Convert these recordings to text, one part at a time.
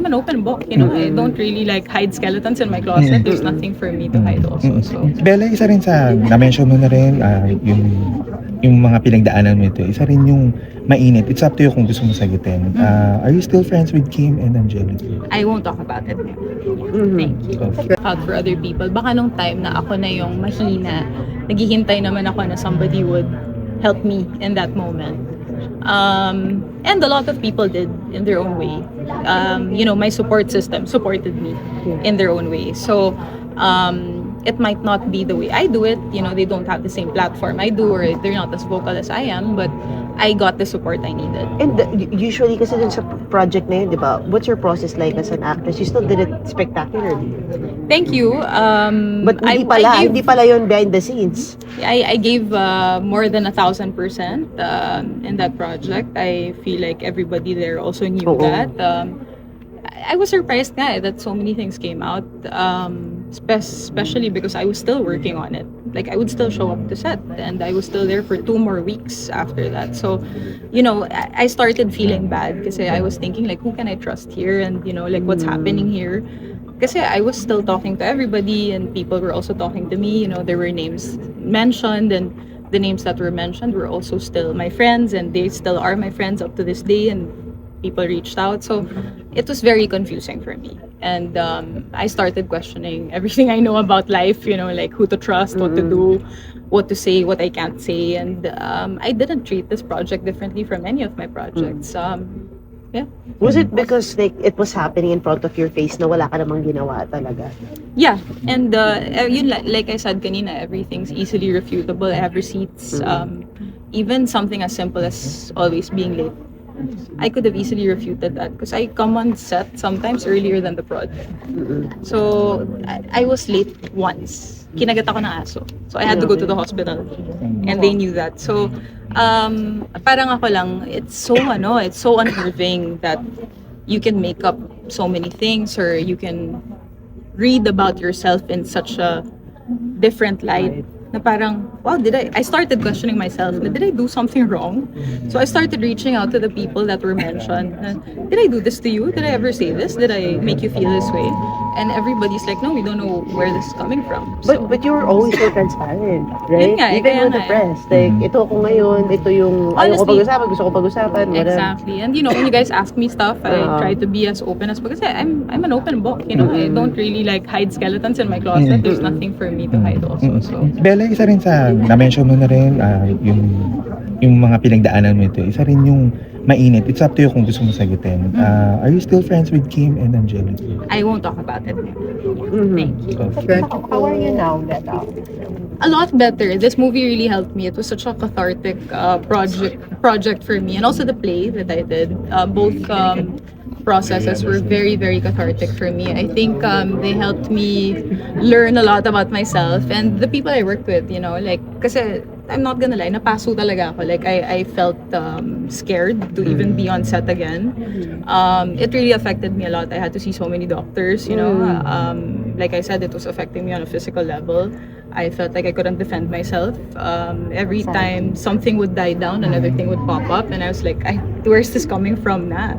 an open book, I don't really like hide skeletons in my closet. There's nothing for me to hide also. So Bella, isa rin sa, na-mention mo na rin, yung mga pinagdaanan mo ito, isa rin yung mainit. It's up to you kung gusto mo sagutin. Are you still friends with Kim and Angelica? I won't talk about it. Thank you. Out for other people. Baka nung time na ako na yung mahina, naghihintay naman ako na somebody would help me in that moment. And a lot of people did in their own way. My support system supported me in their own way. So, it might not be the way I do it. They don't have the same platform I do, or they're not as vocal as I am, but I got the support I needed. And usually kasi dun sa project na yun, di ba, what's your process like as an actress? You still did it spectacularly. Thank you. But hindi pala yun behind the scenes. I gave more than 1,000% in that project. I feel like everybody there also knew that. I was surprised that so many things came out, especially because I was still working on it. Like, I would still show up to set, and I was still there for 2 more weeks after that. So, I started feeling bad because I was thinking, like, who can I trust here? And, like, what's happening here? Because I was still talking to everybody, and people were also talking to me. There were names mentioned, and the names that were mentioned were also still my friends, and they still are my friends up to this day, and people reached out. So it was very confusing for me. And I started questioning everything I know about life, like who to trust, what to do, what to say, what I can't say. And I didn't treat this project differently from any of my projects. Yeah. Was it because like it was happening in front of your face na wala ka namang ginawa talaga? Yeah, and like I said kanina, everything's easily refutable. I have receipts. Even something as simple as always being late, I could have easily refuted that because I come on set sometimes earlier than the project. So I was late once. Kinagat ako ng aso. So I had to go to the hospital. And they knew that. So parang ako lang, it's so unnerving that you can make up so many things, or you can read about yourself in such a different light. Na parang, wow, I started questioning myself. Did I do something wrong? So I started reaching out to the people that were mentioned. Did I do this to you? Did I ever say this? Did I make you feel this way? And everybody's like, no, we don't know where this is coming from. So, But you were always so transparent, right? Yun nga, Even kaya with the nga press. Like, ito ako ngayon, ito yung ayaw ko Honestly, pag-usapan, gusto ko pag-usapan, whatever. exactly. And when you guys ask me stuff, I try to be as open as because I'm an open book. I don't really like hide skeletons in my closet. There's nothing for me to hide also. So Bella, isa rin sa, na-mention mo na rin, yung mga pinagdaanan mo ito, isa rin yung mainit. It's up to you kung gusto mo sagutin. Are you still friends with Kim and Angelica? I won't talk about it. Thank you. How are you now, Bella? A lot better. This movie really helped me. It was such a cathartic project for me, and also the play that I did. Both processes were very, very cathartic for me. I think they helped me learn a lot about myself and the people I worked with. Kasi I'm not gonna lie, napaso talaga ako. Like I felt scared to even be on set again. It really affected me a lot. I had to see so many doctors. Like I said, it was affecting me on a physical level. I felt like I couldn't defend myself. Every time something would die down, another thing would pop up, and I was like, where's this coming from na?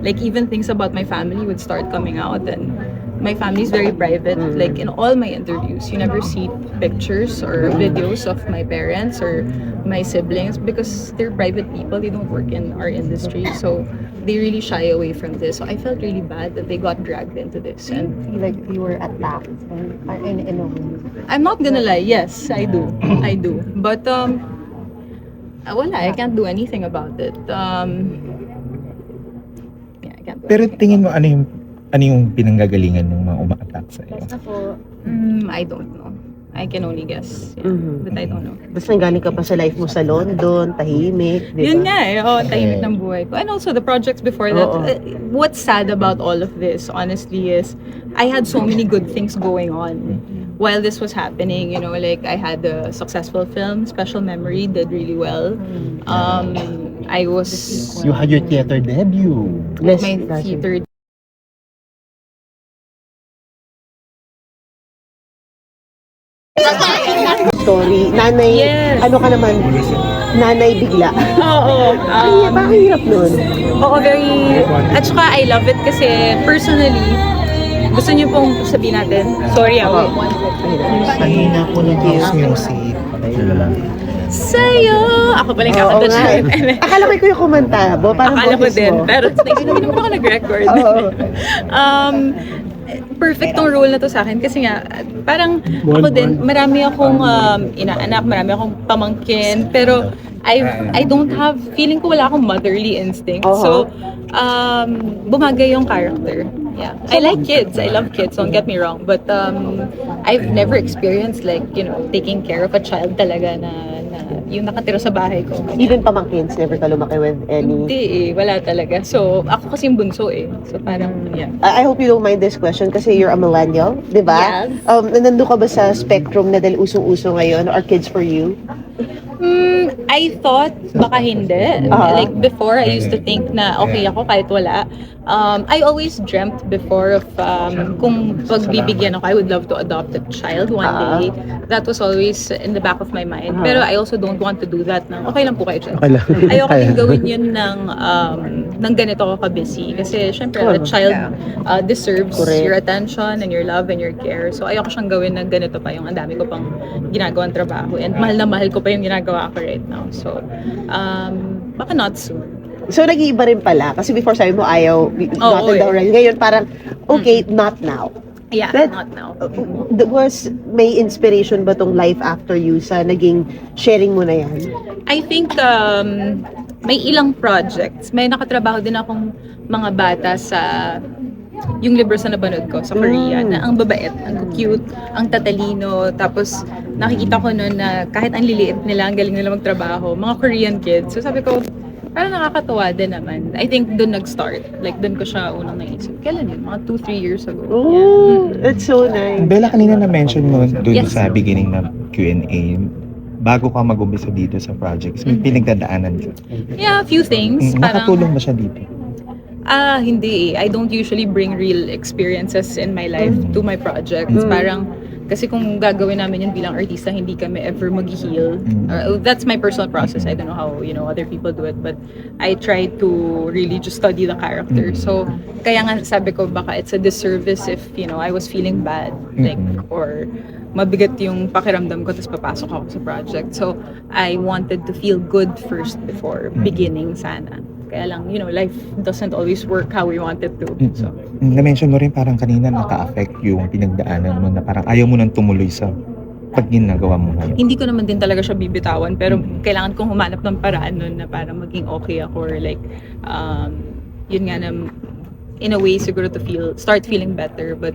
Like even things about my family would start coming out, and my family is very private. Like in all my interviews, you never see pictures or videos of my parents or my siblings because they're private people. They don't work in our industry, so they really shy away from this. So I felt really bad that they got dragged into this. And Feel like you were attacked in a way. I'm not gonna lie, yes, I do. I do. But wala, I can't do anything about it. Yeah, I can't do Pero anything tingin mo, about ano yung pinanggagalingan ng mga uma-attack sa iyo? I don't know. I can only guess. Yeah, but I don't know. Tapos nanggaling ka pa sa life mo sa London, tahimik, di ba? Yun nga tahimik ng buhay ko. And also the projects before that. What's sad about all of this, honestly, is I had so many good things going on while this was happening. Like I had a successful film, Special Memory, did really well. I was You had your theater debut. my theater Story. Nanay, Yes. ano ka naman? nanay bigla. Oo. Ay, bakit hirap nun? Oo, very... At saka I love it kasi personally, gusto niyo pong sabihin natin? Sorry, ako. Kanina po ng house music. Sa'yo! Ako pala yung Oo kakanta nga. siya. Akala ko ikaw yung kumanta. Parang Akala ko boses din. mo. Pero hindi naman ako nag-record. Oo. Perfect tong role na to sa akin kasi nga parang ako din marami akong inaanak, marami akong pamangkin pero I don't have feeling ko wala akong motherly instinct. So bumagay yung character. Yeah. I like kids. I love kids. Don't get me wrong. But I've never experienced like, taking care of a child talaga na yung nakatira sa bahay ko. Even pamangkins, never ka lumaki with any... Hindi wala talaga. So, ako kasi yung bunso So, parang, yeah. I hope you don't mind this question kasi you're a millennial, di ba? Yes. Nandun ka ba sa spectrum na dahil usong-uso ngayon? Are kids for you? I thought baka hindi. Like before, I used to think na okay ako kahit wala. I always dreamt before of kung pagbibigyan ako, I would love to adopt a child one day. That was always in the back of my mind. Pero I also don't want to do that na okay lang po kayo child. Ayoko din gawin yun ng ganito ako ka-busy. Kasi syempre, a child deserves your attention and your love and your care. So ayoko siyang gawin na ganito pa yung ang dami ko pang ginagawang trabaho. And mahal na mahal ko pa yung ginagawa ko right now. So, baka not soon. So, nag-iiba rin pala. Kasi before sabi mo ayaw, not in the horizon. Ngayon parang, okay, not now. Yeah, But, not now. May inspiration ba tong life after you sa naging sharing mo na yan? I think may ilang projects. May nakatrabaho din akong mga bata sa yung libro sa napanood ko sa Korea na ang babait, ang cute, ang tatalino, tapos nakikita ko noon na kahit ang liliit nila, ang galing nila magtrabaho, mga Korean kids. So sabi ko, parang nakakatawa din naman. I think doon nag-start. Like doon ko siya unang naisip. Kailan yun? Mga 2-3 years ago. Oh, that's so nice. Bella, kanina na-mention mo doon Yes. sa beginning ng Q&A, bago ka mag-umpisa dito sa projects, may pinagdadaanan ka. Yeah, a few things. Nakatulong ba siya dito? Hindi. I don't usually bring real experiences in my life to my projects. Parang, kasi kung gagawin namin yun bilang artista, hindi kami ever mag-heal. That's my personal process. I don't know how, other people do it. But I try to really just study the character. So, kaya nga sabi ko, baka it's a disservice if, I was feeling bad. Like, or mabigat yung pakiramdam ko tapos papasok ako sa project. So, I wanted to feel good first before beginning sana. Kaya lang, life doesn't always work how we want it to. So, Na-mention mo rin parang kanina naka-affect yung pinagdaanan mo na parang ayaw mo nang tumuloy sa pag ginagawa mo ngayon. hindi ko naman din talaga siya bibitawan pero kailangan kong humanap ng paraan nun na para maging okay ako or like yun nga na in a way siguro to start feeling better but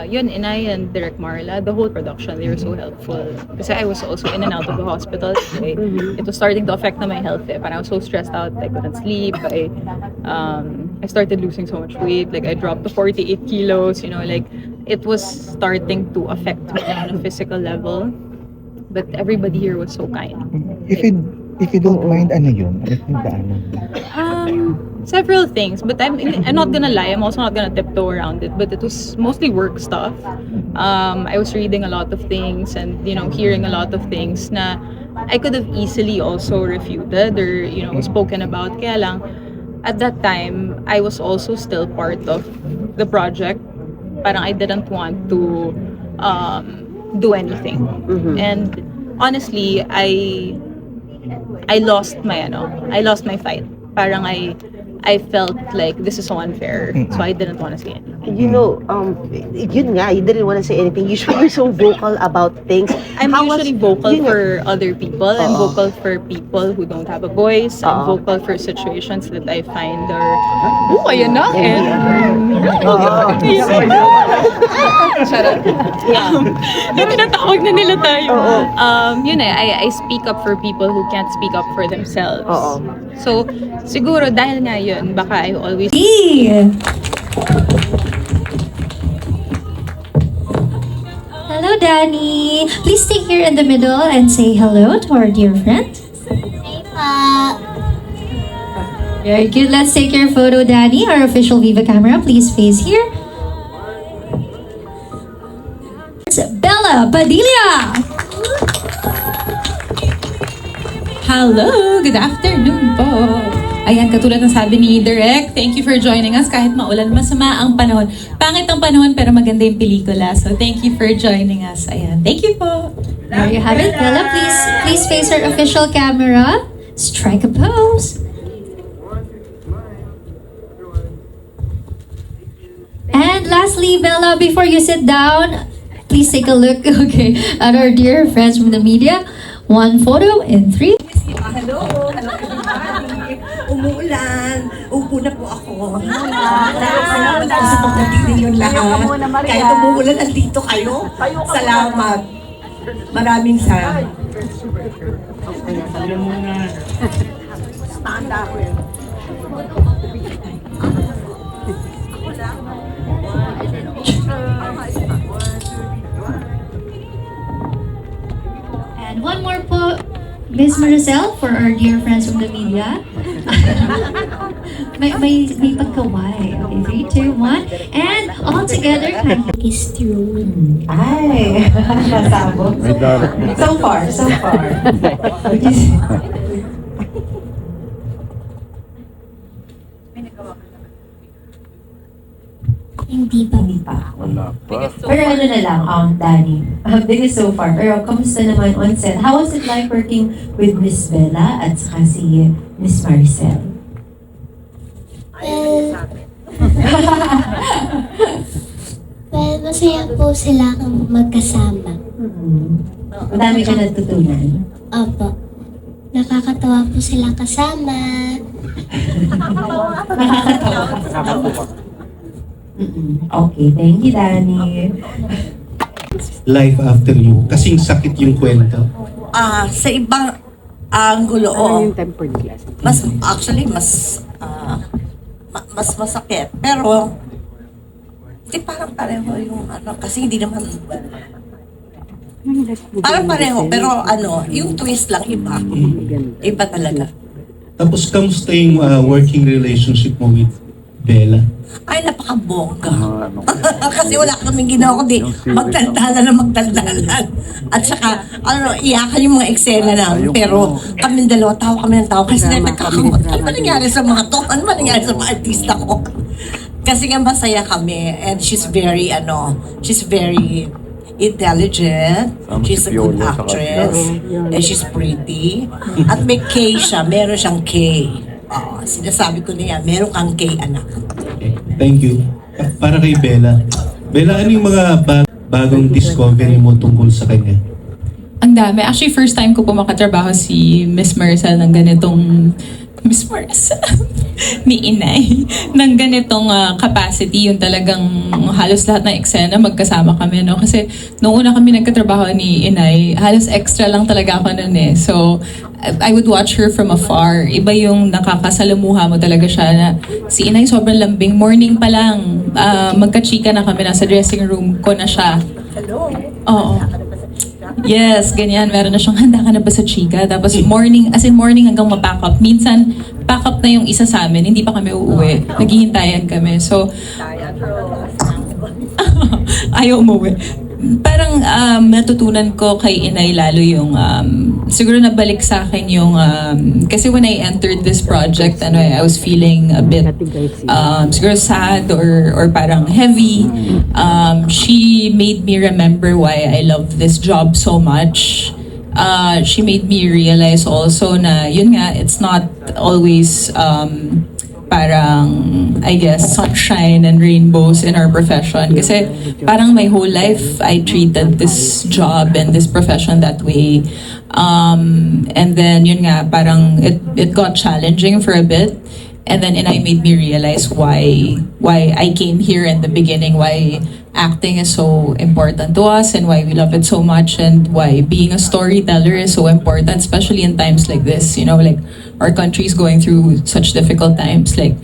yun, Inay and Direk Marla, the whole production, they were so helpful. Kasi I was also in and out of the hospital. It was starting to affect my health. Parang I was so stressed out, I couldn't sleep. I started losing so much weight. Like I dropped to 48 kilos. Like it was starting to affect me on a physical level. But everybody here was so kind. If you don't mind, ano yun? Ano pinagdaanan? Several things, but I'm not gonna lie. I'm also not gonna tiptoe around it. But it was mostly work stuff. I was reading a lot of things and hearing a lot of things na I could have easily also refuted or spoken about. Kaya lang at that time I was also still part of the project. Parang I didn't want to do anything. And honestly, I lost my fight. Parang I felt like this is so unfair, so I didn't want to say anything. Yun nga, you didn't want to say anything. Usually you're so vocal about things. I'm usually vocal yun nga. for other people. I'm vocal for people who don't have a voice. I'm vocal for situations that I find are, ayan na. Shut up. Tinatawag na nila tayo. Yun I speak up for people who can't speak up for themselves. So, siguro dahil nga yun, baka I always... Hello, Danny. Please stay here in the middle and say hello to our dear friend. Very good. Let's take your photo, Danny. Our official Viva camera. Please face here. It's Bella Padilla. Hello! Good afternoon po! Ayan, katulad ng sabi ni Direk, thank you for joining us kahit maulan, masama ang panahon. Pangit ang panahon pero maganda yung pelikula. So thank you for joining us. Ayan, thank you po! There you have it. Bella, please face our official camera. Strike a pose. And lastly, Bella, before you sit down, please take a look, okay, at our dear friends from the media. One photo in 3. Hello everybody. Umuulan. Upo na po ako. Salamat po sa pagdating ninyong lahat. Kahit umuulan, nandito kayo. Salamat. Maraming salamat. And one more po, Miss Maricel, for our dear friends from the media. may pagkaway. Okay, 3, 2, 1. And all together, kiss through. Ay, nasabot. So far. Which is... Hindi pa. Pero ano na lang, Danny, biggest so far. Pero kamusta naman on set? How was it like working with Miss Bella at saka si Miss Maricel? Well, masaya po sila magkasama. Madami ka natutunan. Opo. Nakakatawa po silang kasama. Okay, thank you, Danny. Life after you? Kasing sakit yung kwento. Sa ibang angulo, mas masakit. Pero, hindi parang pareho yung kasi hindi naman, parang pareho, pero yung twist lang iba. Iba talaga. Tapos, kamusta yung working relationship mo with Bella? Ay, napakabongga. Kasi wala kaming ginawa kundi magdaldalan. At saka, iyakan yung mga eksena namin. Pero kami dalawa, tawa kami ng tawa. Kasi nagkakamot, ano ba nangyari sa mga to? Ano ba nangyari sa mga artista ko? Kasi nga masaya kami. And she's very intelligent. She's a good actress. And she's pretty. At may K siya. Meron siyang K. Sinasabi ko niya, meron kang K, anak. Okay, thank you. Para kay Bella. Bella, ano yung mga bagong discovery mo tungkol sa kanya? Ang dami. Actually, first time ko po makatrabaho si Miss Maricel ng ganitong Miss Maricel ni Inay ng ganitong capacity, yung talagang halos lahat ng eksena magkasama kami, no? Kasi noong una kami nagkatrabaho ni Inay, halos extra lang talaga ako noon eh. So I would watch her from afar. Iba yung nakakasalamuha mo talaga siya na si Inay sobrang lambing. Morning pa lang, magkachika na kami, nasa dressing room ko na siya. Hello? Oo. Yes, ganyan. Meron na siyang handa ka na ba sa chika? Tapos morning, as in morning hanggang ma-pack up. Minsan, pack up na yung isa sa amin. Hindi pa kami uuwi. Naghihintayan kami. So, ayaw umuwi. Parang natutunan ko kay Inay lalo yung, siguro nabalik sa akin yung, kasi when I entered this project, I was feeling a bit, siguro sad or parang heavy. She made me remember why I love this job so much. She made me realize also na, yun nga, it's not always, parang, I guess, sunshine and rainbows in our profession. Kasi parang my whole life, I treated this job and this profession that way. And then, yun nga, parang it got challenging for a bit. And then Inay made me realize why I came here in the beginning, why acting is so important to us and why we love it so much and why being a storyteller is so important, especially in times like this, like our country is going through such difficult times. Like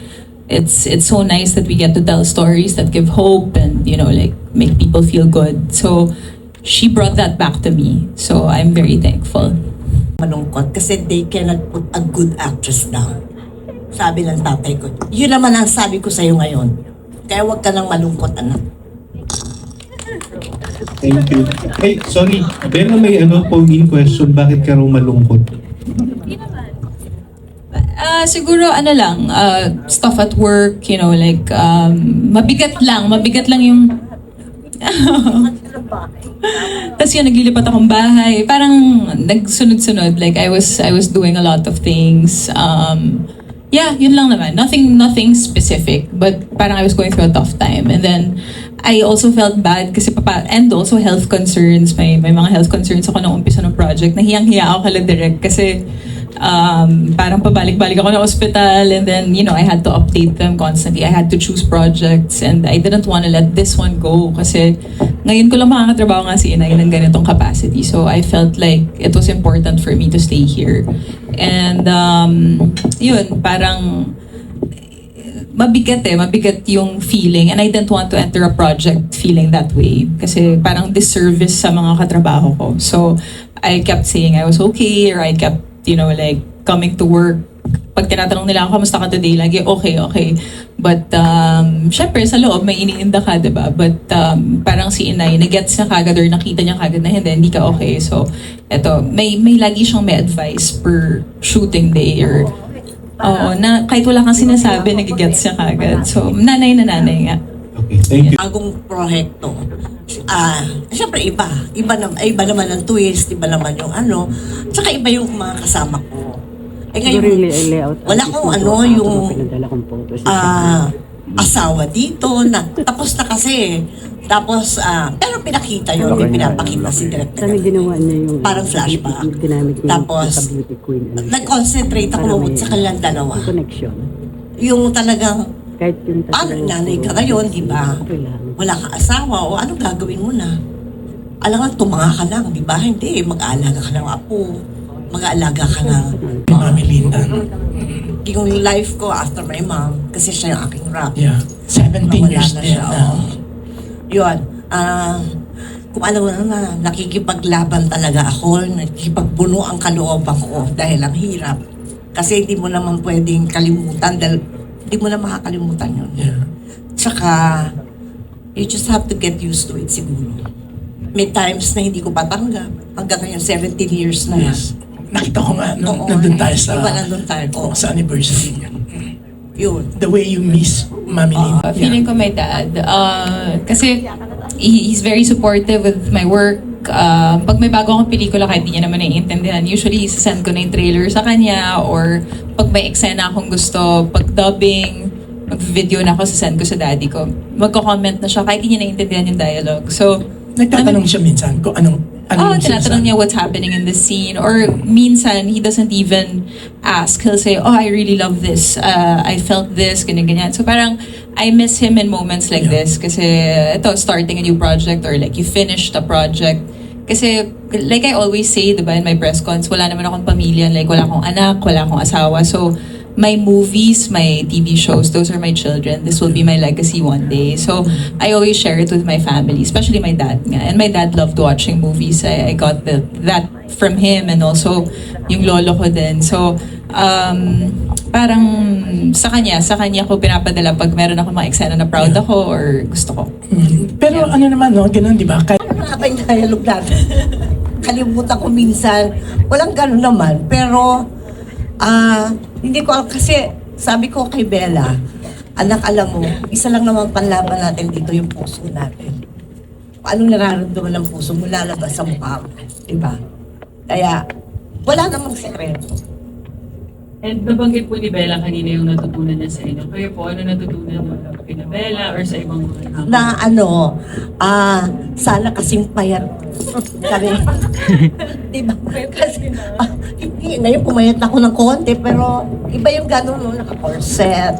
it's so nice that we get to tell stories that give hope and, like make people feel good. So she brought that back to me. So I'm very thankful. Malungkot kasi they cannot put a good actress down. Sabi ng tatay ko. Yun naman ang sabi ko sa'yo ngayon. Kaya huwag ka nang malungkot, anak. Thank you. Hey, sorry. Bella, may following question. Bakit ka raw malungkot? Siguro ano lang, stuff at work, you know, like mabigat lang yung Tapos yun, naglilipat akong bahay. Parang nagsunod-sunod. Like, I was doing a lot of things. Yeah, yun lang naman. Nothing specific. But parang I was going through a tough time. And then, I also felt bad kasi and also health concerns. May mga health concerns ako nung umpisa ng project. Nahiyang-hiya ako kala direct kasi parang pabalik-balik ako ng hospital, and then, you know, I had to update them constantly. I had to choose projects, and I didn't want to let this one go kasi ngayon ko lang makakatrabaho nga si Inay ng ganitong capacity. So I felt like it was important for me to stay here. And yun, parang mabigat yung feeling, and I didn't want to enter a project feeling that way kasi parang disservice sa mga katrabaho ko. So I kept saying I was okay, or I kept, you know, like, coming to work. Pag tinatanong nila ako, kamusta ka today? Lagi, okay. But, syempre, sa loob, may iniinda ka, diba? But, parang si Inay, nag-gets niya kagad or nakita niya kagad na hindi ka okay. So, eto, may lagi siyang may advice per shooting day or, na kahit wala kang sinasabi, nag-gets niya kagad. So, nanay na nanay nga. Okay, thank you. Bagong proyekto. Siyempre iba naman ang twist, iba naman yung ano, tsaka iba yung mga kasama ko. Ngayon, wala akong yung asawa dito, tapos na kasi. Tapos, pero pinakita yun, may pinapakita si Director. Parang flashback. Tapos, nag-concentrate ako sa kanilang dalawa. Yung talagang, nanay ka ngayon, di ba? Wala kang asawa, o anong gagawin mo na? Alam nga, tumanga ka lang, di ba? Hindi, mag-aalaga ka ng apo, mag-aalaga ka ng mamilitan. Yung life ko after my mom, kasi siya yung aking rap. Yeah, 17 years din. Yun, kung alam mo na, nakikipaglaban talaga ako, nakikipagbuno ang kalooban ko dahil ang hirap. Kasi hindi mo naman pwedeng kalimutan dahil hindi mo na makakalimutan yun. Yeah. Tsaka, you just have to get used to it siguro. May times na hindi ko patanggap. Hanggang ngayon, 17 years na. Yes. Nakita ko nga, nandun tayo sa anniversary niya. Yun. The way you miss Mami Lynn. Feeling ko my dad. Kasi he's very supportive with my work. Pag may bago akong pelikula, kahit di niya naman naiintindihan, usually send ko na yung trailer sa kanya, or pag may eksena akong gusto, pag dubbing, mag-video na ako, send ko sa daddy ko. Magko-comment na siya kahit di niya naiintindihan yung dialogue. So, nagtatanong siya minsan kung anong tinatanong niya what's happening in the scene. Or minsan, he doesn't even ask. He'll say, I really love this. I felt this, ganyan. So parang, I miss him in moments like this. Kasi, ito, starting a new project, or like, you finished a project. Kasi, like I always say, diba, in my press cons, wala naman akong pamilya. Like, wala akong anak, wala akong asawa. So, my movies, my TV shows, those are my children. This will be my legacy one day. So, I always share it with my family, especially my dad nga. And my dad loved watching movies. I got that from him, and also yung lolo ko din. So, parang sa kanya ko pinapadala pag meron ako mga eksena na proud ako or gusto ko. Pero ano naman, ganun, di ba? Ano nga ba yung dialogue natin? Kalimutan ko minsan. Walang ganun naman. Pero, hindi ko kasi sabi ko kay Bella, anak, alam mo, isa lang naman panlaban natin dito, yung puso natin. Kung anong nararamdaman ng puso mo, lalabas sa mukha mo. Diba? Kaya, wala namang sekreto. And nabanggit po ni Bella kanina yung natutunan niya sa inyo. Kayo po, ano natutunan mo kina Bella or sa ibang mga Na sana kasing payat kami. Diba? Kasi, hindi, ngayon pumayat ako ng konti, pero iba yung gano'n, naka-corset,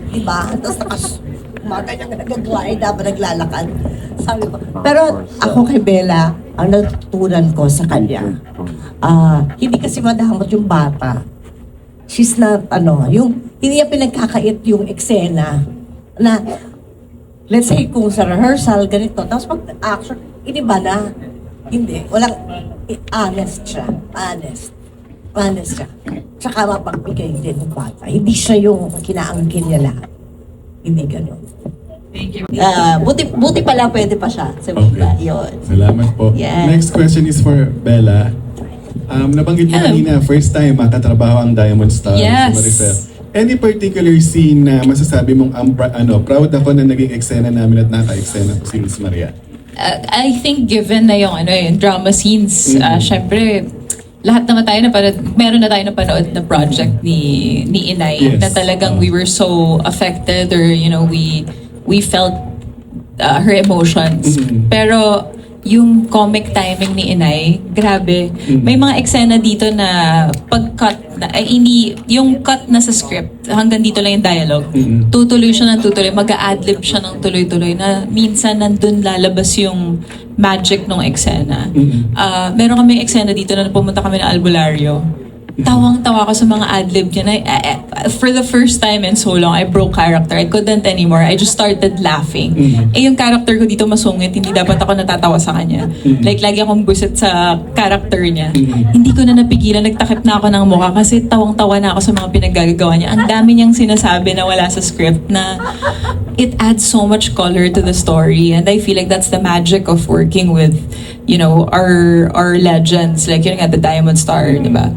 diba? Tapos umaga niya nag-glide, dapat naglalakad. Sabi ko, pero ako kay Bella, ang natutunan ko sa kanya, hindi kasi madamot yung bata. She's not, yung, hindi niya pinagkakait yung eksena na, let's say, kung sa rehearsal, ganito, tapos pag-action, iniba na. Hindi, walang, honest siya. Tsaka mapagbigay din ng bata. Hindi siya yung kinaangkin niya lahat. Hindi ganun. Thank you. Buti pala pwede pa siya sa Okay. Yun. Salamat po. Yes. Next question is for Bella. Nabanggit mo kanina, first time makatrabaho ang Diamond Star Yes. sa Maricel. Any particular scene na masasabi mong proud ako na naging eksena namin at naka-eksena ko si Miss Maria? I think given na yung drama scenes, syempre lahat naman tayo meron na tayo napanood na project ni Inay Yes. na talagang we were so affected or we felt her emotions. Pero yung comic timing ni Inay, grabe. May mga eksena dito na pag-cut na, hindi, yung cut na sa script, hanggang dito lang yung dialogue. Tutuloy siya ng tutuloy, mag-a-adlib siya ng tuloy-tuloy na minsan nandun lalabas yung magic ng eksena. Meron kami eksena dito na pumunta kami ng albularyo. Tawang-tawa ko sa mga adlib niya na for the first time in so long, I broke character. I couldn't anymore. I just started laughing. Yung character ko dito masungit, hindi dapat ako natatawa sa kanya. Like, lagi akong buset sa character niya. Hindi ko na napigilan, nagtakip na ako ng mukha kasi tawang-tawa na ako sa mga pinaggagawa niya. Ang dami niyang sinasabi na wala sa script na it adds so much color to the story. And I feel like that's the magic of working with, our legends. Like, yun nga, the Diamond Star, di ba?